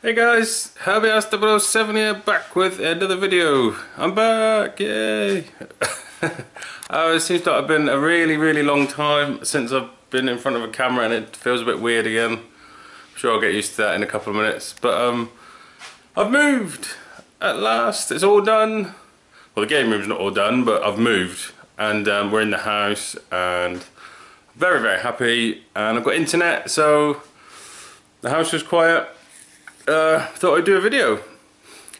Hey guys, Happy 7 here, back with another video. I'm back, yay! It seems like it's been a really long time since I've been in front of a camera, and it feels a bit weird again. I'm sure I'll get used to that in a couple of minutes. But I've moved at last. It's all done. Well, the game room's not all done, but I've moved, and we're in the house, and very happy. And I've got internet, so the house was quiet. Thought I'd do a video.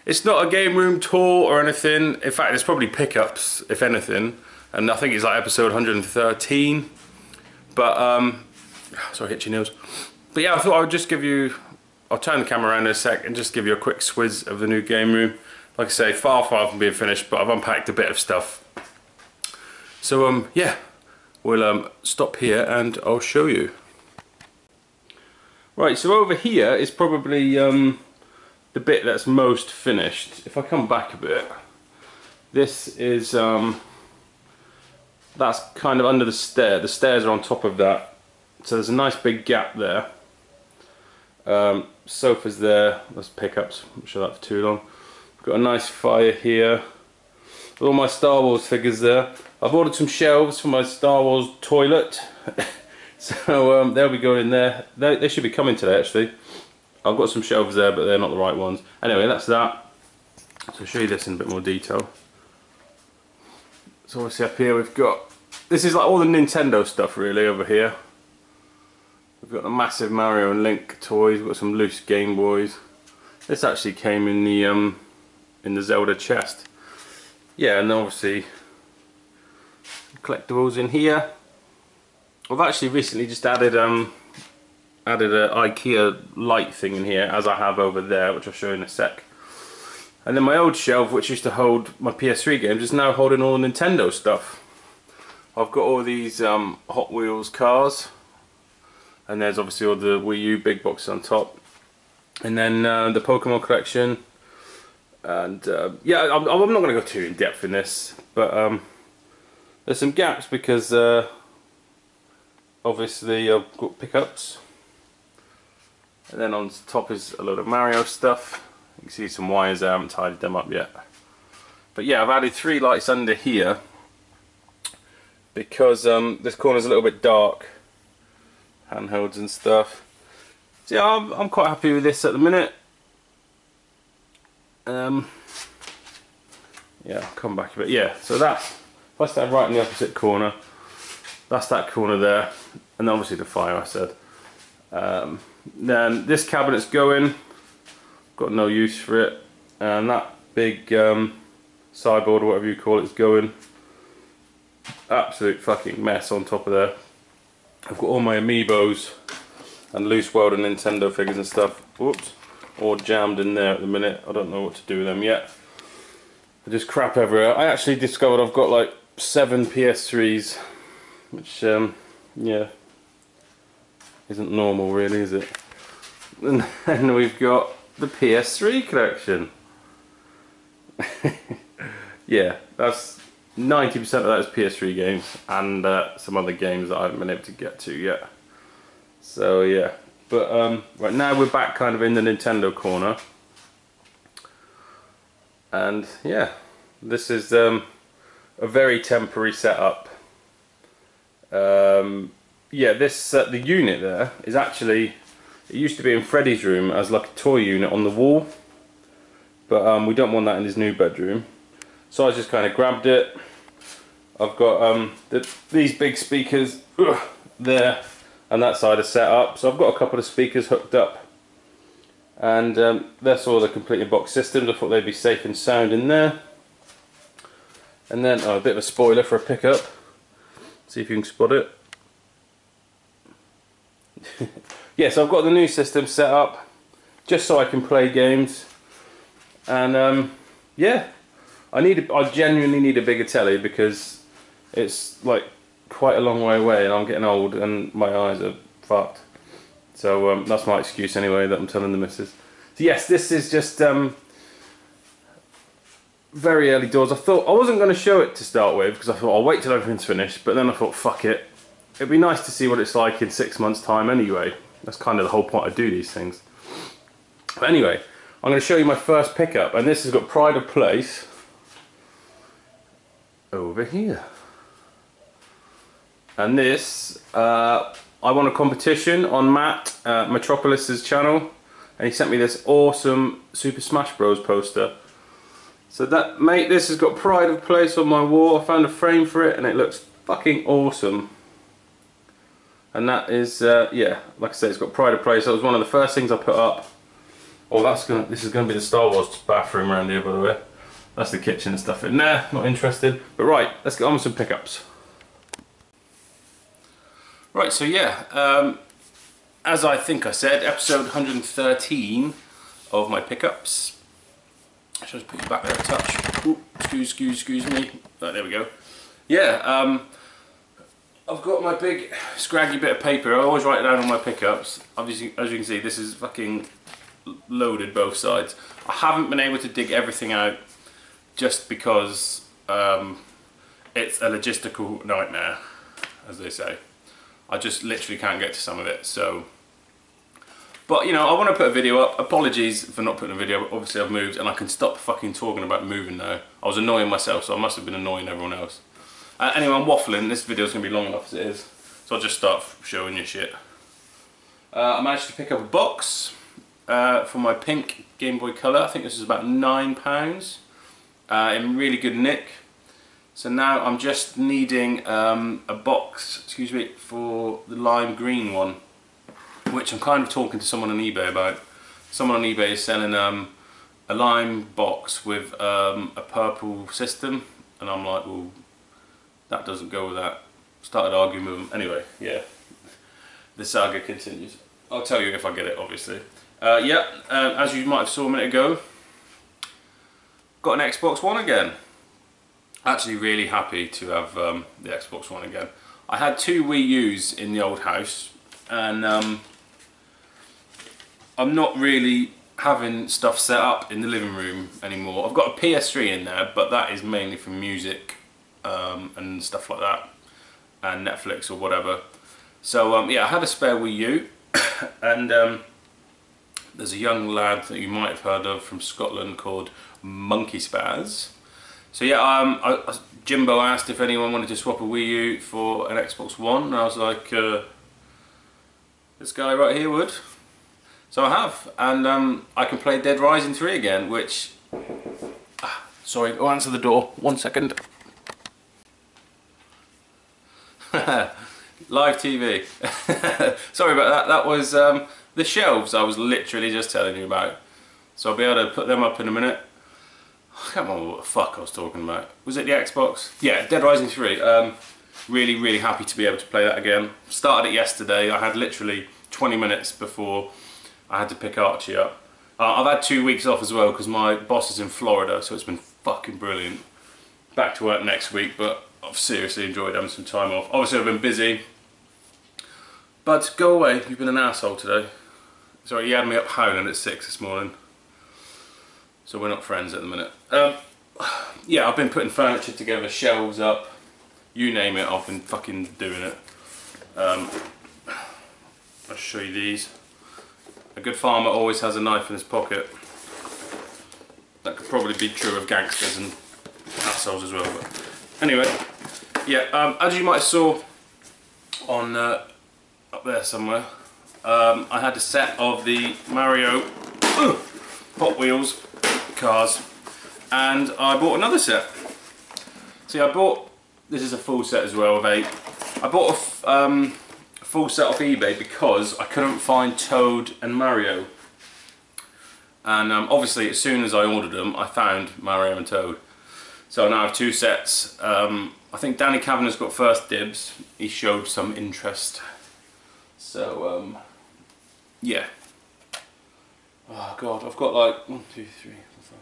It's not a game room tour or anything. In fact, it's probably pickups, if anything. And I think it's like episode 113. But, sorry, hit your nails. But yeah, I thought I would just give you, I'll turn the camera around in a sec and just give you a quick swizz of the new game room. Like I say, far from being finished, but I've unpacked a bit of stuff. So, yeah, we'll stop here and I'll show you. Right, so over here is probably the bit that's most finished. If I come back a bit, this is, that's kind of under the stair. The stairs are on top of that. So there's a nice big gap there. Sofa's there, there's pickups, I'm sure that for too long. Got a nice fire here. With all my Star Wars figures there. I've ordered some shelves for my Star Wars toilet. So they'll be going there. They should be coming today actually. I've got some shelves there, but they're not the right ones. Anyway, that's that. So I'll show you this in a bit more detail. So obviously up here we've got, this is like all the Nintendo stuff really over here. We've got the massive Mario and Link toys. We've got some loose Game Boys. This actually came in the Zelda chest. Yeah, and obviously collectibles in here. I've actually recently just added a IKEA light thing in here, as I have over there, which I'll show you in a sec. And then my old shelf, which used to hold my PS3 games, is now holding all the Nintendo stuff. I've got all these Hot Wheels cars, and there's obviously all the Wii U big boxes on top, and then the Pokemon collection. And yeah, I'm not going to go too in depth in this, but there's some gaps because obviously I've got pickups, and then on top is a load of Mario stuff. You can see some wires there, I haven't tidied them up yet. But yeah, I've added 3 lights under here because this corner's a little bit dark, handhelds and stuff. So yeah, I'm quite happy with this at the minute. Yeah, I'll come back a bit. Yeah, so that's, if I stand right in the opposite corner, that's that corner there, and obviously the fire I said. Then this cabinet's going, got no use for it, and that big sideboard or whatever you call it is going. Absolute fucking mess on top of there. I've got all my amiibos and loose World and Nintendo figures and stuff, whoops, all jammed in there at the minute. I don't know what to do with them yet. They're just crap everywhere. I actually discovered I've got like 7 PS3s. Which, yeah, isn't normal really, is it? And then we've got the PS3 collection. Yeah, that's 90% of that is PS3 games, and some other games that I haven't been able to get to yet. So yeah, but right now we're back kind of in the Nintendo corner. And yeah, this is a very temporary setup. Yeah, this the unit there is actually, it used to be in Freddy's room as like a toy unit on the wall, but we don't want that in his new bedroom, so I just kind of grabbed it. I've got these big speakers there, and that side is set up, so I've got a couple of speakers hooked up, and that's all the completely box systems. I thought they'd be safe and sound in there. And then a bit of a spoiler for a pickup. See if you can spot it. Yeah, so I've got the new system set up just so I can play games, and yeah, I genuinely need a bigger telly because it's like quite a long way away, and I'm getting old and my eyes are fucked. So that's my excuse anyway that I'm telling the missus. So yes, this is just very early doors. I thought I wasn't going to show it to start with because I thought I'll wait till everything's finished, but then I thought fuck it, it'd be nice to see what it's like in 6 months time anyway. That's kind of the whole point I do these things. But anyway, I'm going to show you my first pickup, and this has got pride of place over here. And this, I won a competition on Matt Metropolis's channel, and he sent me this awesome Super Smash Bros poster. So that, mate, this has got pride of place on my wall. I found a frame for it and it looks fucking awesome. And that is, yeah, like I said, it's got pride of place. That was one of the first things I put up. Oh, this is gonna be the Star Wars bathroom around here, by the way. That's the kitchen and stuff in there, not interested. But right, let's get on with some pickups. Right, so yeah, as I think I said, episode 113 of my pickups. I should just put you back there a touch. Ooh, excuse me. Right, there we go. Yeah, I've got my big scraggy bit of paper. I always write it down on my pickups. Obviously, as you can see, this is fucking loaded both sides. I haven't been able to dig everything out just because it's a logistical nightmare, as they say. I just literally can't get to some of it, so... But, you know, I want to put a video up. Apologies for not putting a video, but obviously I've moved and I can stop fucking talking about moving now. I was annoying myself, so I must have been annoying everyone else. Anyway, I'm waffling. This video's going to be long enough as it is, so I'll just start showing you shit. I managed to pick up a box for my pink Game Boy Color. I think this is about £9 in really good nick. So now I'm just needing a box, excuse me, for the lime green one, which I'm kind of talking to someone on eBay about. Someone on eBay is selling a lime box with a purple system, and I'm like, well, that doesn't go with that. Started arguing with them. Anyway, yeah, the saga continues. I'll tell you if I get it, obviously. Yeah, as you might have saw a minute ago, got an Xbox One again. Actually really happy to have the Xbox One again. I had 2 Wii U's in the old house, and I'm not really having stuff set up in the living room anymore. I've got a PS3 in there, but that is mainly for music and stuff like that, and Netflix or whatever. So yeah, I had a spare Wii U, and there's a young lad that you might have heard of from Scotland called Monkey Spaz. So yeah, Jimbo asked if anyone wanted to swap a Wii U for an Xbox One, and I was like, this guy right here would. So I have, and I can play Dead Rising 3 again, which... sorry, I'll answer the door, 1 second. Live TV. Sorry about that, that was the shelves I was literally just telling you about. So I'll be able to put them up in a minute. I can't remember what the fuck I was talking about. Was it the Xbox? Yeah, Dead Rising 3. Really happy to be able to play that again. Started it yesterday. I had literally 20 minutes before I had to pick Archie up. I've had 2 weeks off as well because my boss is in Florida, so it's been fucking brilliant. Back to work next week, but I've seriously enjoyed having some time off. Obviously I've been busy, but go away, you've been an asshole today. Sorry, he had me up howling at 6 this morning. So we're not friends at the minute. Yeah, I've been putting furniture together, shelves up, you name it, I've been fucking doing it. I'll show you these. A good farmer always has a knife in his pocket. That could probably be true of gangsters and assholes as well. But anyway, yeah, as you might have saw on up there somewhere, I had a set of the Mario Hot Wheels cars, and I bought another set. See, I bought, this is a full set as well of 8. I bought a full set off eBay because I couldn't find Toad and Mario, and obviously as soon as I ordered them I found Mario and Toad. So now I have 2 sets. I think Danny Kavanagh's got first dibs. He showed some interest. So yeah. Oh god, I've got like 1, 2, 3, 4, 5.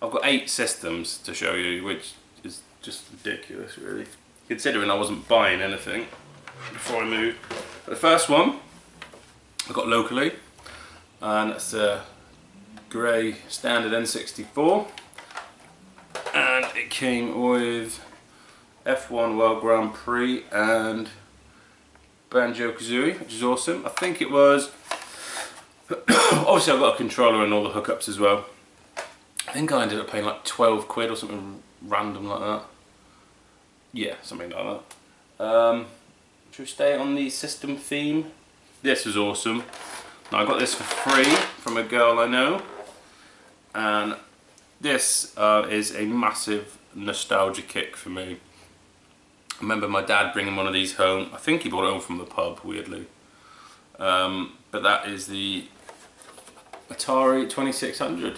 I've got 8 systems to show you, which is just ridiculous really, considering I wasn't buying anything before I moved. But the first one I got locally, and it's a grey standard N64, and it came with F1 World Grand Prix and Banjo-Kazooie, which is awesome. I think it was Obviously I've got a controller and all the hookups as well. I think I ended up paying like 12 quid or something random like that. Yeah, something like that. Should we stay on the system theme? This was awesome. Now I got this for free from a girl I know, and this is a massive nostalgia kick for me. I remember my dad bringing one of these home. I think he brought it home from the pub, weirdly. But that is the Atari 2600.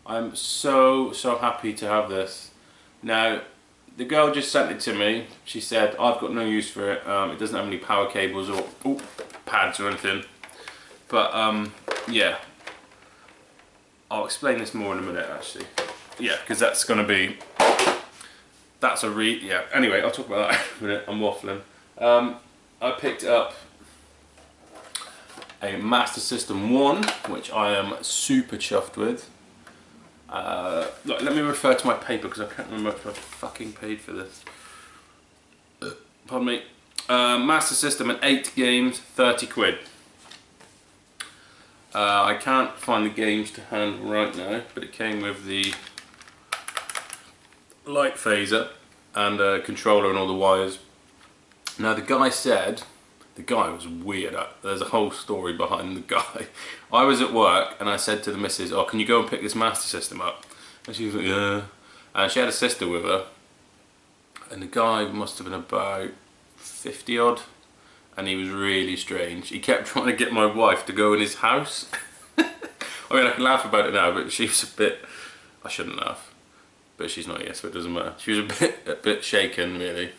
I'm so happy to have this. Now, the girl just sent it to me. She said, I've got no use for it. It doesn't have any power cables or pads or anything. But yeah, I'll explain this more in a minute actually. Yeah, because that's going to be, that's a yeah. Anyway, I'll talk about that in a minute. I'm waffling. I picked up a Master System 1, which I am super chuffed with. Look, let me refer to my paper because I can't remember if I fucking paid for this. Pardon me. Master System and 8 games, 30 quid. I can't find the games to hand right now, but it came with the light phaser and a controller and all the wires. Now the guy said, the guy was weird. There's a whole story behind the guy. I was at work and I said to the missus, oh, can you go and pick this Master System up? And she was like, yeah. And she had a sister with her. And the guy must have been about 50 odd. And he was really strange. He kept trying to get my wife to go in his house. I mean, I can laugh about it now, but she was a bit... I shouldn't laugh. But she's not here, so it doesn't matter. She was a bit shaken, really.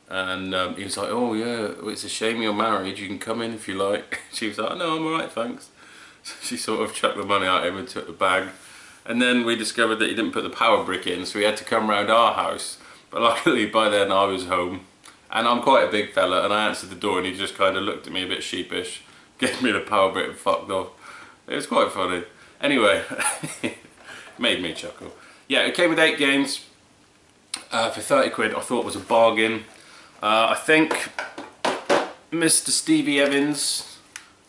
And he was like, oh yeah, it's a shame you're married, you can come in if you like. She was like, no, I'm alright, thanks. So she sort of chucked the money at him and took the bag. And then we discovered that he didn't put the power brick in, so we had to come round our house. But luckily by then I was home. And I'm quite a big fella, and I answered the door and he just kind of looked at me a bit sheepish, gave me the power brick and fucked off. It was quite funny. Anyway, made me chuckle. Yeah, it came with 8 games for 30 quid. I thought it was a bargain. I think Mr. Stevie Evans,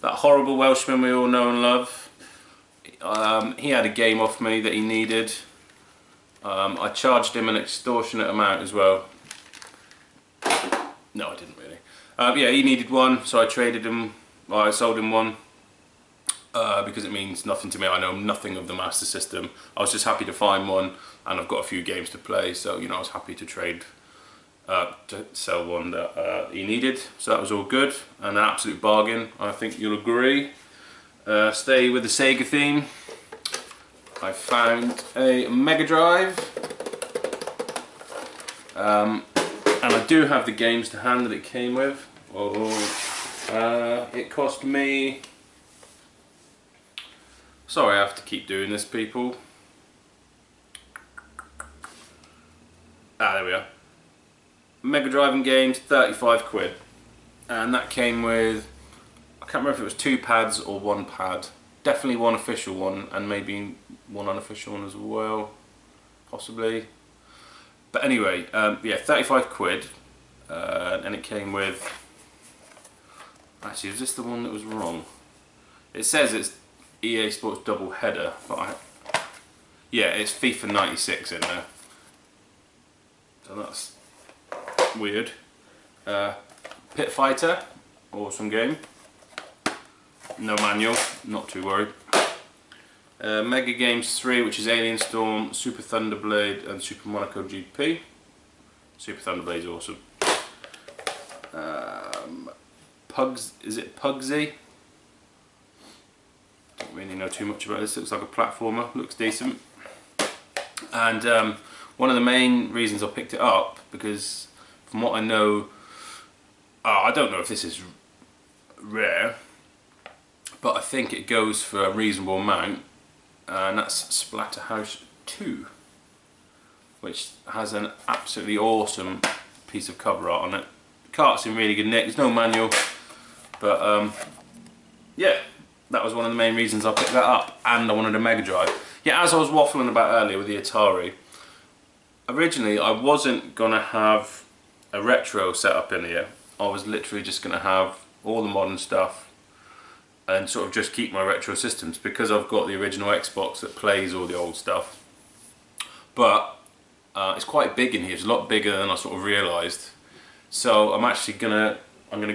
that horrible Welshman we all know and love, he had a game off me that he needed. I charged him an extortionate amount as well. No, I didn't really. Yeah, he needed one, so I traded him, well, I sold him one, because it means nothing to me. I know nothing of the Master System. I was just happy to find one, and I've got a few games to play, so, you know, I was happy to trade, to sell one that he needed. So that was all good, and an absolute bargain, I think you'll agree. Stay with the Sega theme. I found a Mega Drive. And I do have the games to hand that it came with. It cost me... Sorry, I have to keep doing this, people. Ah, there we are. Mega Drive and games, 35 quid. And that came with... I can't remember if it was 2 pads or 1 pad. Definitely one official one, and maybe one unofficial one as well. Possibly. But anyway, yeah, 35 quid, and it came with, actually, is this the one that was wrong? It says it's EA Sports double header, but yeah, it's FIFA 96 in there. So that's weird. Pit Fighter, awesome game. No manual, not too worried. Mega Games 3, which is Alien Storm, Super Thunderblade and Super Monaco GP. Super Thunderblade's awesome. Is it Pugsy? Don't really know too much about this. Looks like a platformer, looks decent. And one of the main reasons I picked it up, because from what I know, I don't know if this is rare, but I think it goes for a reasonable amount. And that's Splatterhouse 2, which has an absolutely awesome piece of cover art on it. The cart's in really good nick, there's no manual, but yeah, that was one of the main reasons I picked that up, and I wanted a Mega Drive. Yeah, as I was waffling about earlier with the Atari, originally I wasn't going to have a retro setup in here. I was literally just going to have all the modern stuff, and sort of just keep my retro systems, because I've got the original Xbox that plays all the old stuff. But it's quite big in here. It's a lot bigger than I sort of realised. So I'm actually gonna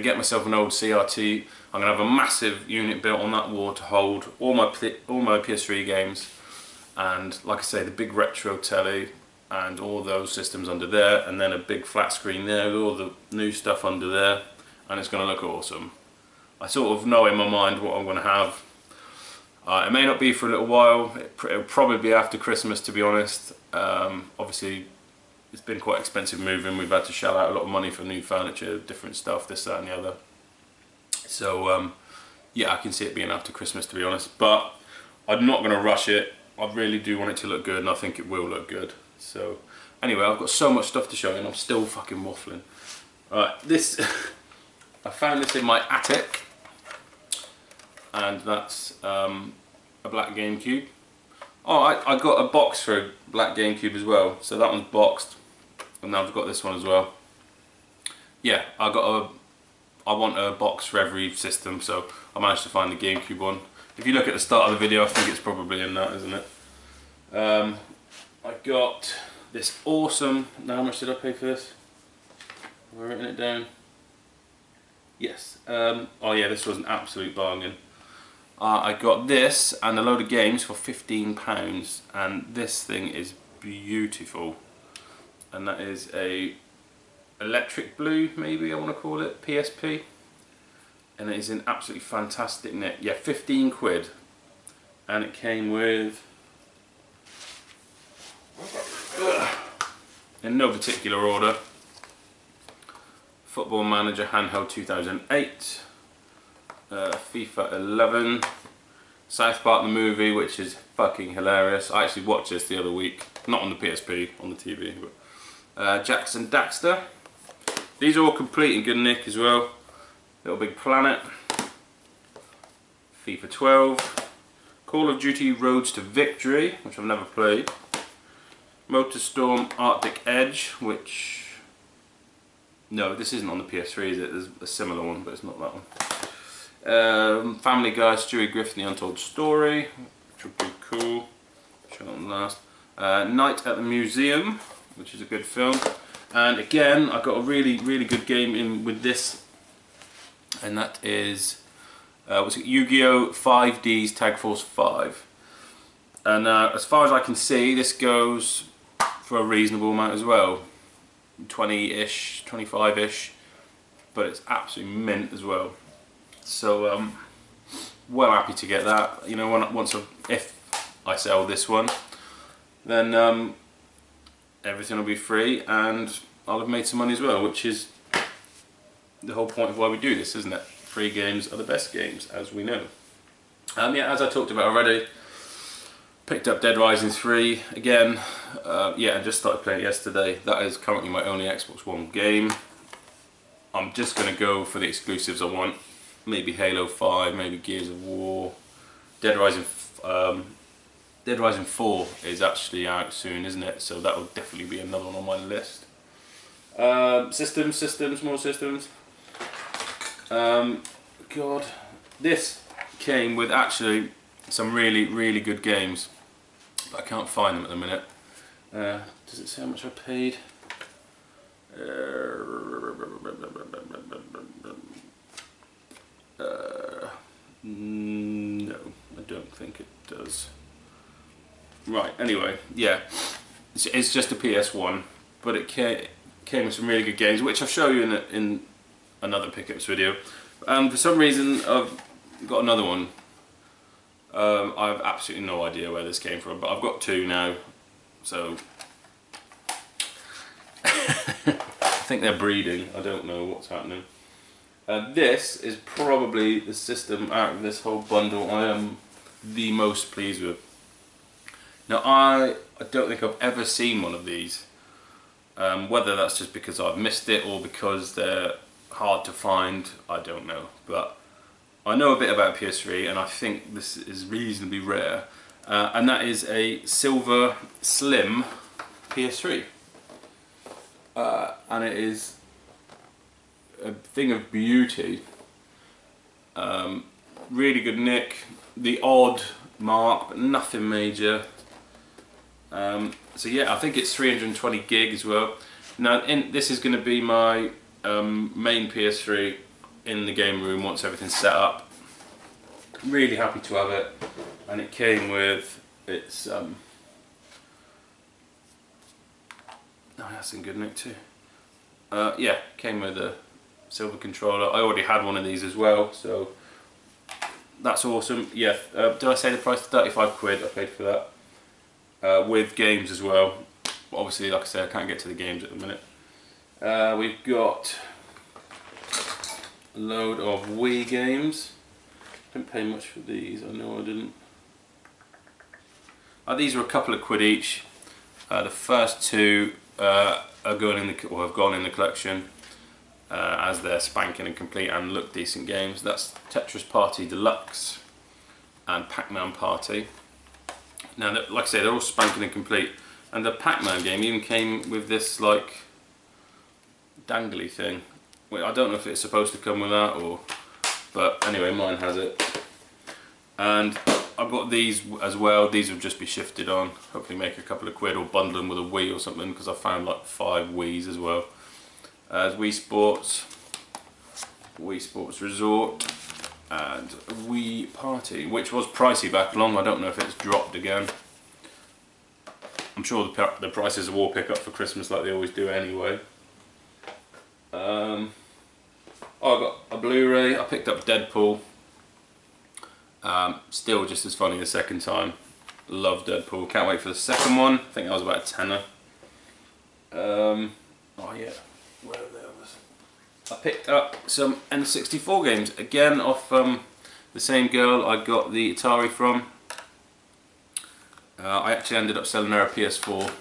get myself an old CRT. I'm gonna have a massive unit built on that wall to hold all my PS3 games, and like I say, the big retro telly and all those systems under there, and then a big flat screen there with all the new stuff under there, and it's gonna look awesome. I sort of know in my mind what I'm gonna have. It may not be for a little while. It'll probably be after Christmas, to be honest. Obviously, it's been quite expensive moving. We've had to shell out a lot of money for new furniture, different stuff, this, that and the other. So yeah, I can see it being after Christmas, to be honest. But I'm not going to rush it. I really do want it to look good, and I think it will look good. So anyway, I've got so much stuff to show you, and I'm still fucking waffling. Alright, this... I found this in my attic. And that's a black GameCube. Oh, I got a box for a black GameCube as well. So that one's boxed, and now I've got this one as well. Yeah, I want a box for every system, so I managed to find the GameCube one. If you look at the start of the video, I think it's probably in that, isn't it? I got this awesome. Now, how much did I pay for this? Have I written it down? Yes. Oh yeah, this was an absolute bargain. I got this and a load of games for £15, and this thing is beautiful, and that is a electric blue, maybe I want to call it, PSP, and it is in absolutely fantastic nick. Yeah, 15 quid, and it came with, in no particular order, Football Manager Handheld 2008, FIFA 11, South Park the movie, which is fucking hilarious. I actually watched this the other week, not on the PSP, on the TV. But Jackson Daxter. These are all complete and good nick as well. Little Big Planet, FIFA 12, Call of Duty Roads to Victory, which I've never played, Motorstorm Arctic Edge, which, no, this isn't on the PS3, is it? There's a similar one, but it's not that one. Family Guy, Stewie Griffin, The Untold Story, which would be cool. Show that one last. Night at the Museum, which is a good film. And again, I got a really good game in with this, and that is was it Yu-Gi-Oh! 5D's Tag Force 5. And as far as I can see, this goes for a reasonable amount as well, 20-ish, 25-ish, but it's absolutely mint as well. So well happy to get that. You know, if I sell this one, then everything will be free, and I'll have made some money as well, which is the whole point of why we do this, isn't it? Free games are the best games, as we know. Yeah, as I talked about already, picked up Dead Rising 3 again. Yeah, I just started playing it yesterday. That is currently my only Xbox One game. I'm just going to go for the exclusives I want. Maybe Halo 5, maybe Gears of War. Dead Rising 4 is actually out soon, isn't it? So that will definitely be another one on my list. More systems. God, this came with actually some really good games, but I can't find them at the minute. Does it say how much I paid? No, I don't think it does. Right, anyway, yeah, it's just a PS1, but it came with some really good games, which I'll show you in another pickups video. For some reason, I've got another one. I have absolutely no idea where this came from, but I've got two now, so I think they're breeding. I don't know what's happening. This is probably the system out of this whole bundle I am the most pleased with. Now I don't think I've ever seen one of these, whether that's just because I've missed it or because they're hard to find, I don't know, but I know a bit about PS3, and I think this is reasonably rare, and that is a silver slim PS3, and it is a thing of beauty. really good nick, the odd mark, but nothing major. So yeah, I think it's 320 gig as well. Now this is going to be my main PS3 in the game room once everything's set up. Really happy to have it, and it came with its oh, that's in good nick too. Yeah, came with a silver controller. I already had one of these as well, so that's awesome. Yeah, did I say the price? 35 quid I paid for that, with games as well. But obviously, like I said, I can't get to the games at the minute. We've got a load of Wii games. Didn't pay much for these, I know I didn't. These are a couple of quid each. The first two are going in the, or have gone in the collection, as they're spanking and complete and look decent games. That's Tetris Party Deluxe and Pac-Man Party. Now, like I say, they're all spanking and complete, and the Pac-Man game even came with this like dangly thing. Well, I don't know if it's supposed to come with that, or, but anyway, mine has it. And I've got these as well. These will just be shifted on, hopefully make a couple of quid, or bundle them with a Wii or something, because I found like 5 Wiis as well. As Wii Sports Resort, and Wii Party, which was pricey back along. I don't know if it's dropped again. I'm sure the prices will all pick up for Christmas like they always do anyway. Oh, I got a Blu-ray. I picked up Deadpool. Still just as funny the second time. Love Deadpool. Can't wait for the second one. I think that was about a tenner. Oh yeah, where are the others? I picked up some N64 games again off the same girl I got the Atari from. I actually ended up selling her a PS4.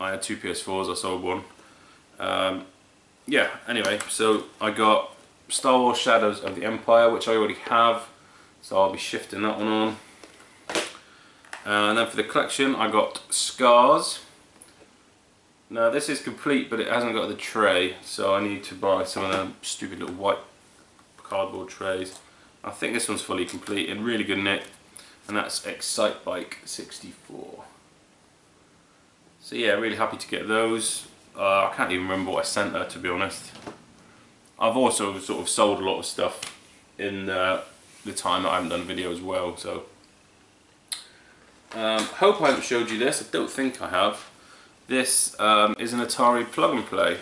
I had 2 PS4s. I sold one. Yeah. Anyway, so I got Star Wars Shadows of the Empire, which I already have. So I'll be shifting that one on. And then for the collection I got Scars. Now this is complete, but it hasn't got the tray, so I need to buy some of them stupid little white cardboard trays. I think this one's fully complete, in really good nick, and that's Excitebike 64. So yeah, really happy to get those. I can't even remember what I sent her, to be honest. I've also sort of sold a lot of stuff in the time that I haven't done a video as well, so hope I haven't showed you this. I don't think I have. This is an Atari plug and play.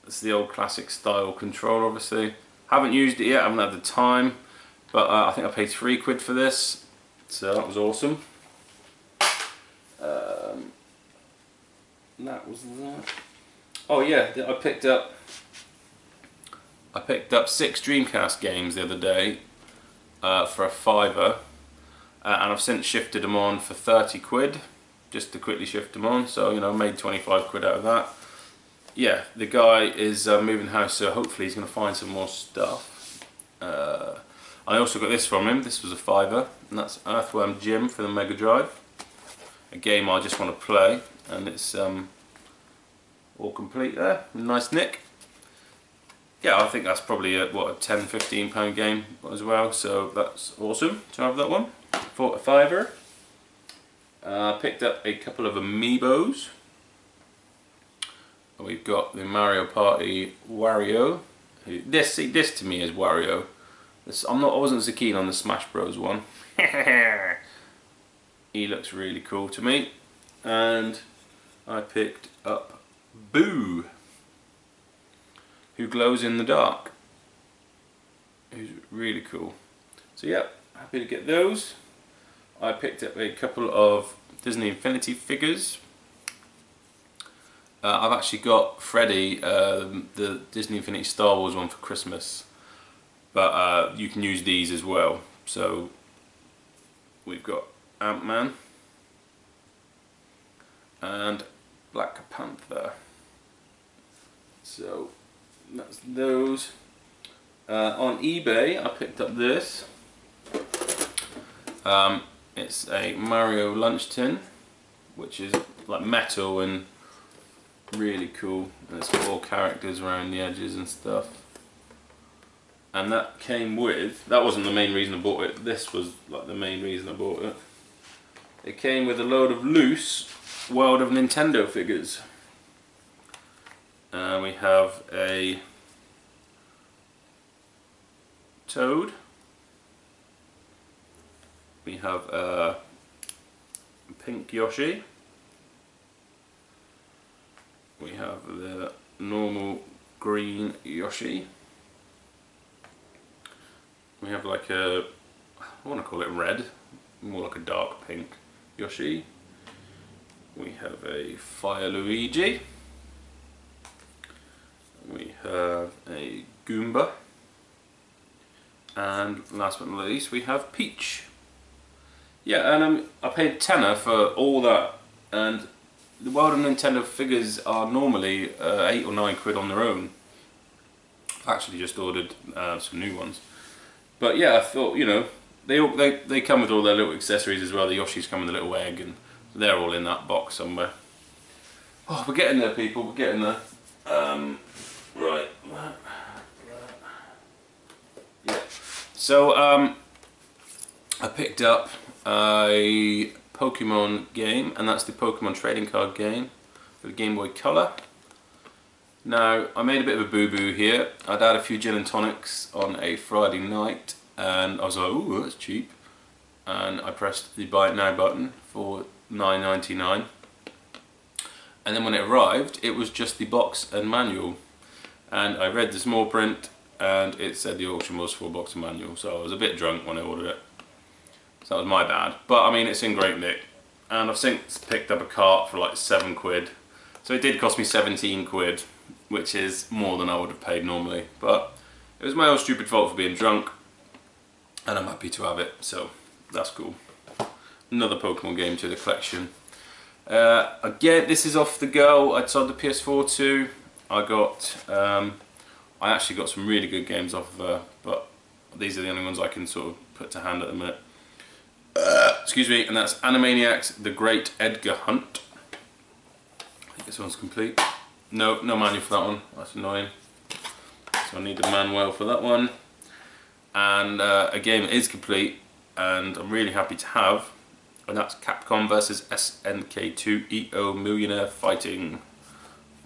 It's the old classic style controller, obviously. Haven't used it yet, I haven't had the time, but I think I paid 3 quid for this, so that was awesome. That was that. Oh yeah, I picked up 6 Dreamcast games the other day for a £5, and I've since shifted them on for 30 quid, just to quickly shift them on, so you know, made 25 quid out of that. Yeah, the guy is moving house, so hopefully he's going to find some more stuff. I also got this from him. This was a £5, and that's Earthworm Jim for the Mega Drive. A game I just want to play, and it's all complete there. Nice nick. Yeah, I think that's probably a, what, a £10–15 game as well, so that's awesome to have that one for a £5. Picked up a couple of Amiibos. We've got the Mario Party Wario. This to me is Wario. I wasn't so keen on the Smash Bros one. He looks really cool to me. And I picked up Boo, who glows in the dark. Who's really cool. So yeah, happy to get those. I picked up a couple of Disney Infinity figures. I've actually got Freddy, the Disney Infinity Star Wars one for Christmas, but you can use these as well. So we've got Ant-Man and Black Panther. So that's those. On eBay I picked up this. It's a Mario lunch tin, which is like metal and really cool, and it's got all characters around the edges and stuff. and that came with, that wasn't the main reason I bought it, this was like the main reason I bought it. It came with a load of loose World of Nintendo figures. We have a Toad. We have a pink Yoshi. We have the normal green Yoshi. We have like a, I want to call it red, more like a dark pink Yoshi. We have a Fire Luigi. We have a Goomba. And last but not least, we have Peach. Yeah, and I paid tenner for all that, and the World of Nintendo figures are normally 8 or 9 quid on their own. I've actually just ordered some new ones. But yeah, I thought, you know, they come with all their little accessories as well. The Yoshis come with a little egg, and they're all in that box somewhere. Oh, we're getting there, people, we're getting there. Right. Yeah. So, I picked up a Pokemon game, and that's the Pokemon trading card game for the Game Boy Color. Now, I made a bit of a boo-boo here. I'd had a few gin and tonics on a Friday night, and I was like, ooh, that's cheap. And I pressed the buy it now button for $9.99. And then when it arrived, it was just the box and manual. And I read the small print, and it said the auction was for a box and manual, so I was a bit drunk when I ordered it. So that was my bad. But I mean, it's in great nick. And I've since picked up a cart for like 7 quid. So it did cost me 17 quid, which is more than I would have paid normally. But it was my own stupid fault for being drunk, and I'm happy to have it, so that's cool. Another Pokemon game to the collection. Again, this is off the go. I sold the PS4 to. I actually got some really good games off of her, but these are the only ones I can sort of put to hand at the minute. Excuse me, and that's Animaniacs The Great Edgar Hunt. I think this one's complete. No manual for that one, that's annoying. So I need the manual for that one. And a game that is complete, and I'm really happy to have, and that's Capcom vs SNK2 EO Millionaire Fighting.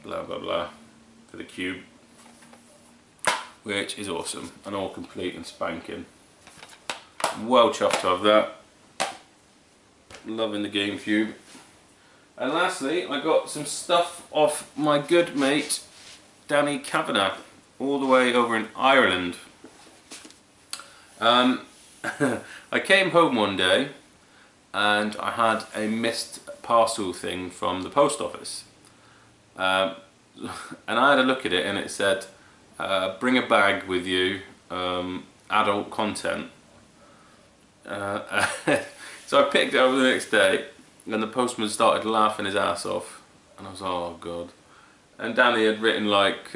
Blah blah blah. For the Cube. Which is awesome, and all complete and spanking. Well chuffed to have that. Loving the GameCube. And lastly, I got some stuff off my good mate Danny Kavanagh, all the way over in Ireland. I came home one day and I had a missed parcel thing from the post office. And I had a look at it, and it said, bring a bag with you, adult content. So I picked it up the next day, and the postman started laughing his ass off, and I was like, oh god. And Danny had written like,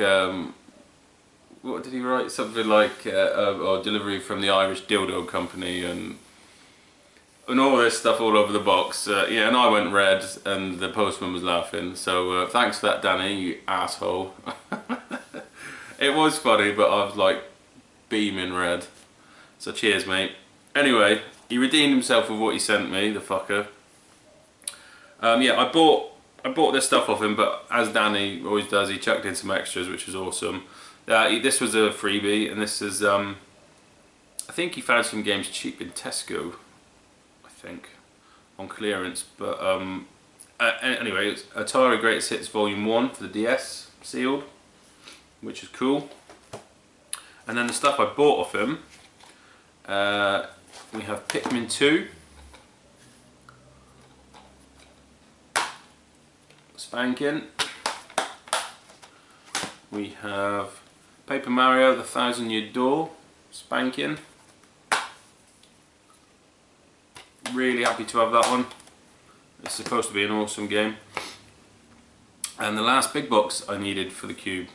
what did he write? Something like, or delivery from the Irish Dildo Company, and all this stuff all over the box. Yeah, and I went red, and the postman was laughing. So thanks for that, Danny, you asshole. It was funny, but I was like beaming red. So cheers, mate. Anyway, he redeemed himself with what he sent me, the fucker. Yeah, I bought this stuff off him, but as Danny always does, he chucked in some extras, which was awesome. This was a freebie, and this is, I think he found some games cheap in Tesco, I think, on clearance. But anyway, it's Atari Greatest Hits Volume 1 for the DS, sealed, which is cool. And then the stuff I bought off him, we have Pikmin 2, spanking. We have Paper Mario The 1,000-Year Door, spanking. Really happy to have that one. It's supposed to be an awesome game. And the last big box I needed for the Cube.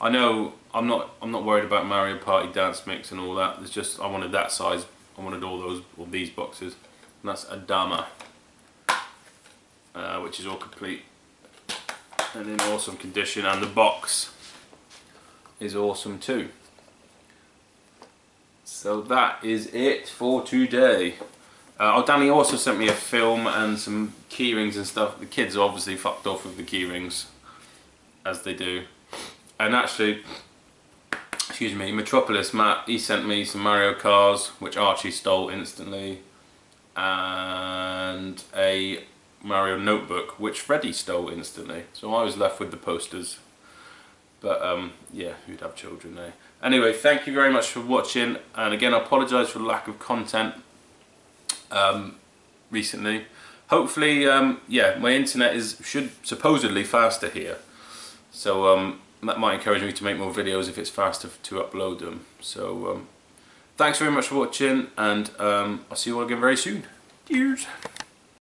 I know I'm not worried about Mario Party Dance Mix and all that. There's just, I wanted that size. I wanted all these boxes. And that's Adama, which is all complete and in awesome condition, and the box is awesome too. So that is it for today. Oh, Danny also sent me a film and some key rings and stuff. The kids are obviously fucked off with the key rings, as they do. And actually, excuse me, Metropolis Matt, he sent me some Mario cars, which Archie stole instantly, and a Mario notebook, which Freddie stole instantly. So I was left with the posters. But yeah, who'd have children there? Anyway, thank you very much for watching, and again I apologise for the lack of content recently. Hopefully, yeah, my internet should supposedly faster here, so that might encourage me to make more videos if it's faster to upload them. So thanks very much for watching, and I'll see you all again very soon. Cheers.